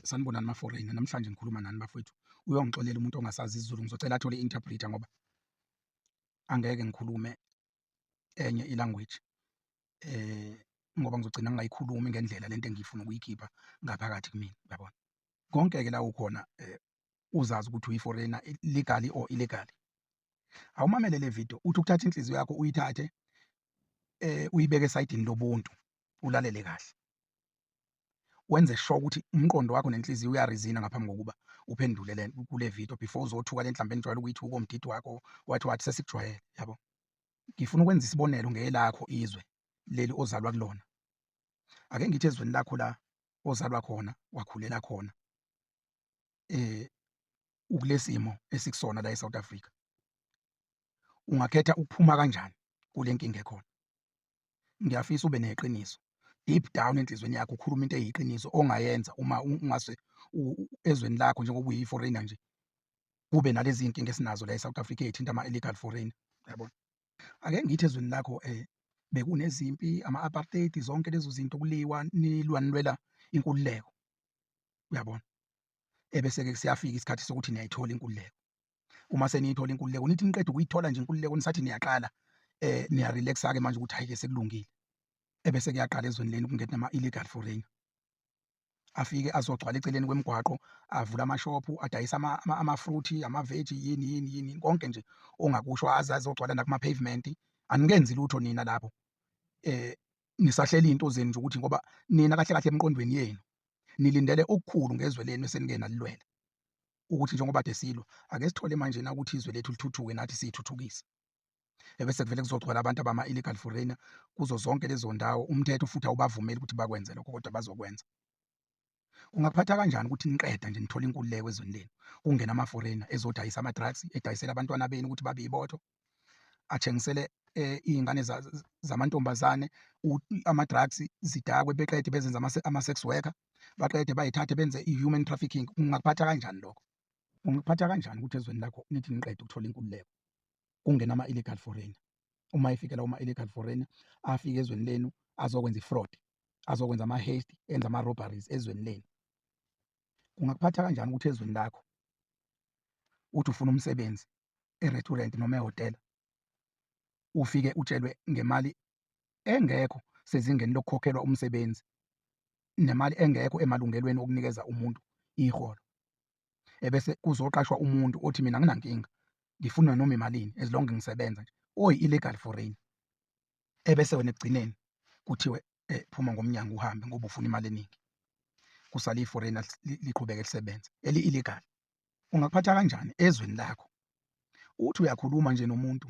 Sanibonani ma-foreigner, namhlanje ngikhuluma nani bafowethu. Uyongixolela umuntu ongasazi isiZulu, ngizocela athole i-interpreter ngoba angeke ngikhulume enye i-language ngoba ngizogcina ngingayikhulumi ngendlela lento engifuna ukuyikhipha ngaphakathi kumina, uyabona? Konke-ke la ukhona uzazi ukuthi uyi-foreigner legally or illegally. Awumamele le video, uthi ukuthatha inhliziyo yakho uyithathe uyibeke esayidini lobuntu, ulalele kahle. Wenze sure ukuthi umqondo wakho nenhliziyo uyarizina ngaphambi kokuba uphendule kule video before uzothuka le mhlawumbe enijwayele ukuyithuka omdidi wakho wathi sesikujwayele, yabo. Ngifuna ukwenza isibonelo ngelakho izwe leli ozalwa kulona. Ake ngithi ezweni lakho la ozalwa khona, wakhulela khona, ukulesimo esikusona la eSouth Africa. Ungakhetha ukuphuma kanjani kule nkinga ekhona? Ngiyafisa ube neqiniso deep down enhlizweni yakho, ukhuluma into eyiqiniso ongayenza uma ungase ezweni lakho njengoba uyi-foreigner nje kube nalezi inkinga esinazo la eSouth Africa ey'thinta ama-illegal foreigner, uyabona? Ake ngithi ezweni lakho bekunezimpi, ama-apartheid, zonke lezo zinto, kuliwa, nilwa inkululeko, uyabona? Ebese-ke siyafika isikhathi sokuthi niyayithola inkululeko. Uma seniyithola inkululeko, nithi niqeda ukuyithola nje inkululeko, nisathi niyaqala niya-relax-a-ke manje ukuthi hhayi-ke sekulungile. Ebese kuyaqala ezweni leni ukungena ama-illegal foreigner. Afike azogcwala eceleni kwemigwaqo, avule amashophu, adayisa ama-fruit, amaveji, yini, konke nje ongakusho, aze azogcwala nakuma-pavement. Anikenzi lutho nina lapho. Nisahlela iy'nto zenu nje ukuthi ngoba nina kahle kahle emqondweni yenu nilindele okukhulu ngezwe lenu esenike nalilwela. Ukuthi njengoba kade silwa, ake sithole manje na ukuthi izwe lethu lithuthuke nathi siy'thuthukise. Ebese kuvele kuzogcwala abantu abama-illegal foreigner kuzo zonke lezo ndawo. Umthetho futhi awubavumeli ukuthi bakwenze lokho, kodwa bazokwenza. Kungakuphatha kanjani ukuthi niqeda nje nithole inkululeko ezweni lenu, kungena ama-foreigner ezodayisa ama-drugs, edayisela abantwana benu ukuthi babe yibotho, athengisele iy'ngane zamantombazane ama-drugs, zidakwe, beqede bezenze ama-sex worker, baqede bayithathe benze i-human trafficking? Kungakuphatha kanjani lokho? Kungakuphatha kanjani ukuthi ezweni lakho nithi niqeda ukuthola inkululeko kungena ama-illegal foreigner? Uma efike lawo ma-illegal foreigner afike ezweni lenu azokwenza i-fraud, azokwenza ama-heist, enze ama-robberies ezweni lenu. Kungakuphatha kanjani ukuthi ezweni lakho uthi ufuna umsebenzi e-restaurant noma ehhotela, ufike utshelwe ngemali engekho sezingeni lokukhokhelwa umsebenzi, nemali engekho emalungelweni okunikeza umuntu iholo? Ebese kuzoqashwa umuntu othi mina anginankinga, ngifuna noma imalini as long ngisebenza nje, oyi-illegal foreigner. Ebese wena ekugcineni kuthiwe phuma ngomnyango uhambe ngoba ufuna imali eningi, kusale i-foreigner liqhubeke lisebenze eli-illegal. Ungakuphatha kanjani ezweni lakho? Uthi uyakhuluma nje nomuntu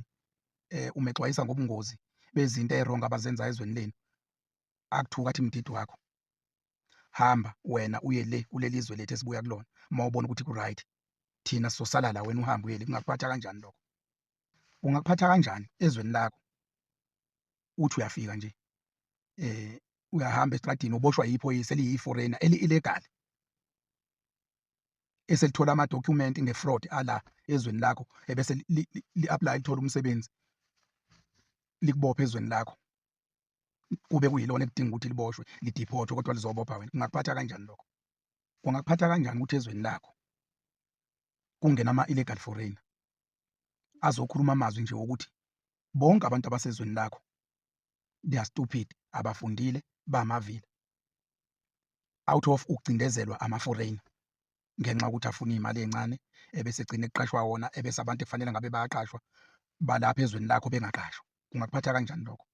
umexwayisa ngobungozi bezinto ey'rongi abazenzayo ezweni lenu, akuthuka athi mdidi wakho, hamba wena uye le kuleli zwe lethu esibuya kulona. Uma ubona ukuthi ku-right, thina sizosala la, wena uhambe uye le. Kungakuphatha kanjani lokho? Kungakuphatha kanjani ezweni lakho uthi uyafika nje uyahamba estradini uboshwa yiphoyisa eliyi-foreigner eli-illegal, eselithola amadokhumenti nge-fraud ala ezweni lakho, ebese li-apply-a lithola umsebenzi, likubophe ezweni lakho, kube kuyilona ekudinga ukuthi liboshwe, lidiphothwe, kodwa lizobopha wena. Kungakuphatha kanjani lokho? Kungakuphatha kanjani ukuthi ezweni lakho kungena ama-illegal foreigner azokhuluma amazwi nje wokuthi bonke abantu abasezweni lakho they are stupid, abafundile, bamavila, out of ukucindezelwa ama-foreigner ngenxa yokuthi afuna iy'mali ey'ncane, ebese egcine kuqashwa wona, ebese abantu ekufanele ngabe bayaqashwa balapha ezweni lakho bengaqashwa. Kungakuphatha kanjani lokho?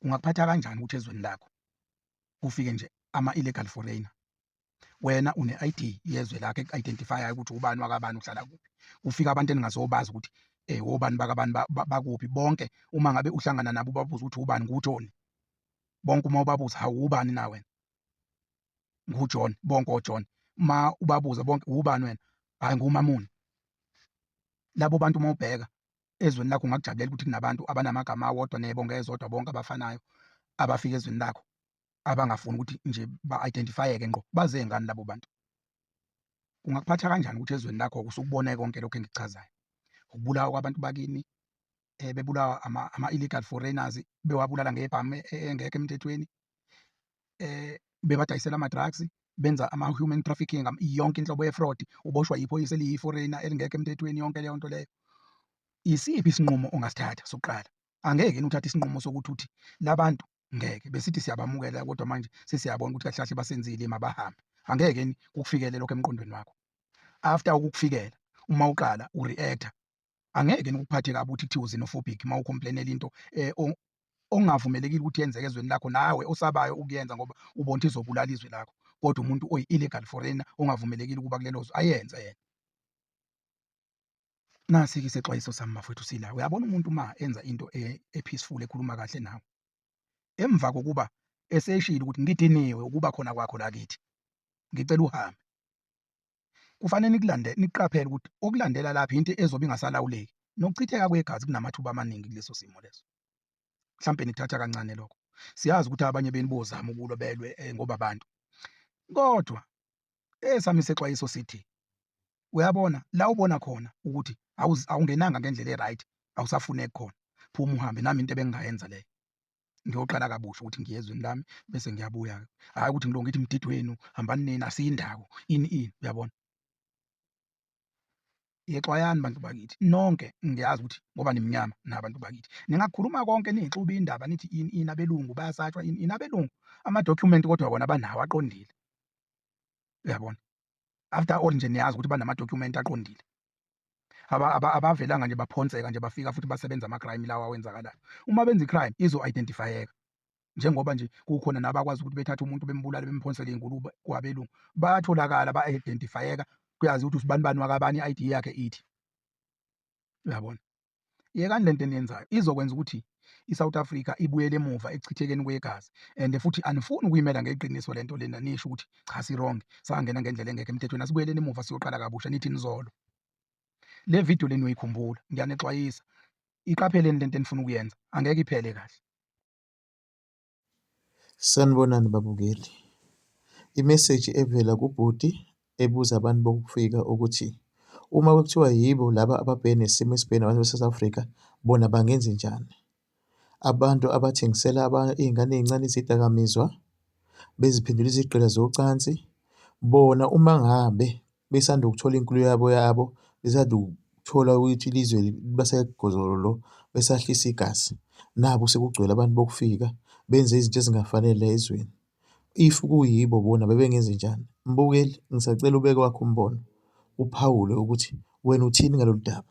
Kungakuphatha kanjani ukuthi ezweni lakho kufike nje ama-illegal foreigner, wena une-ID yezwe lakho eku-identify-ayo ukuthi ubani wakabani, uhlala kuphi, kufika abantu eningazobazi ukuthi obani bakabani bakuphi. Bonke uma ngabe uhlangana nabo ubabuza ukuthi ubani, nguJohn, bonke uma ubabuza, hawu ubani na wena? NguJohn, bonke oJohn. Uma ubabuza bonke, ubani wena? Hhayi, nguMamoni. Labo bantu uma ubheka ezweni lakho ungakujabulela ukuthi kunabantu abanamagama awodwa nezibongo ezodwa, bonke abafanayo, abafika ezweni lakho abangafuni ukuthi nje ba-identify-eke ngqo. Baze ngani labo bantu? Kungakuphatha kanjani ukuthi ezweni lakho usukubone konke lokhu engikuchazayo? Ukubulawa kwabantu bakini, bebulawa ama-illegal foreigners, bewabulala ngebhamu engekho emthethweni, bebadayisela ama-drugs, benza ama-human trafficking, yonke inhlobo ye-fraud, uboshwa yiphoyisa eliyi-foreigner elingekho emthethweni, yonke leyo nto leyo. Isiphi isinqumo ongasithatha sokuqala? Angeke yini uthathe isinqumo sokuthi uthi labantu ngeke besithi siyabamukela kodwa manje sesiyabona ukuthi kahle kahle basenzile mabahambe. Angeke yini kukufikele lokho emqondweni wakho? After ukukufikela, uma uqala ureactor, angeke yini ukuphathe kabi ukuthi kuthiwa u-xenophobic uma ucomplain-ela into ongavumelekile ukuthi yenzeke ezweni lakho, nawe osabayo ukuyenza ngoba ubona ukuthi izobulala izwe lakho, kodwa umuntu oyi-illegal foreigner ongavumelekile ukuba kulelo zwe ayenze yena. Nasi-ke isexwayiso sami mafowethu Sila, uyabona umuntu uma enza into e-peaceful ekhuluma kahle nawe, emva kokuba eseshilo ukuthi ngidiniwe ukuba khona kwakho lakithi, ngicela uhambe, kufanele nikuqaphele ukuthi okulandela lapha into ezobe ingasalawuleki, nokuchitheka kwegazi kunamathuba amaningi kuleso simo leso. Mhlampe nikuthatha kancane lokho. Siyazi ukuthi abanye benu bozama ukulwa belwe ngoba abantu, kodwa esami isexwayiso sithi, uyabona la ubona khona ukuthi awungenanga ngendlela e-right, awusafuneki khona, phuma uhambe. Nami into ebengingayenza leyo, ngiyoqala kabusha ukuthi ngiye ezweni lami bese ngiyabuya-ke, hhayi ukuthi ngiloko ngithi mdidweni, hambani nina asiyindawo, ini, uyabona? Yexwayani bantu bakithi, nonke ngiyazi ukuthi ngoba nimnyama nabantu bakithi, ningakhuluma konke niyixube iy'ndaba nithi ini, abelungu bayasatshwa, ini, abelungu amadokhumenti kodwa bona banawo aqondile, uyabona? After all nje niyazi ukuthi banamadokhumenti aqondile, abavelanga nje baphonseka nje bafika futhi basebenza ama-crime lawa awenzakalayo. Uma benza i-crime izo-identify-eka, njengoba nje kukhona nabakwazi ukuthi bethathe umuntu bembulale bemphonsele iy'ngulube kwabelungu, bayatholakala ba-identify-eka, kuyaziwa ukuthi usibani bani wakabani, i-ID yakhe ithi, uyabona? Yekani lento eniyenzayo, izokwenza ukuthi i-South Africa ibuyele emuva ekuchithekeni kwegazi, and futhi anifuni ukuyimela ngeqiniso lento lena, nisho ukuthi cha si-wrong, sangena ngendlela engekho emthethweni, asibuyeleni emuva siyoqala kabusha, nithi nizolo. Le video le niyoyikhumbula, ngiyanixwayisa, iqapheleni lento enifuna ukuyenza, angeke iphele kahle. Sanibonani babukeli. Imeseji evela kubhuti ebuza abantu bokufika ukuthi uma kuthiwa yibo laba ababhekene nesimo esibhekene nabantu be-South Africa, bona bangenze njani? Abantu abathengisela iy'ngane ey'ncane izidakamizwa, beziphendula izigqila zocansi, bona uma ngabe besanda ukuthola inkulumo yabo, besanda ukuthola ukuthi ilizwe basegozolo, besahlisa igazi, nabo sekugcwele abantu bokufika benze izinto ezingafanele ezweni. If kuyibo bona bebengenze njani? Mbukeli, ngisacela ubeke wakho umbono, uphawule ukuthi wena uthini ngalolu daba.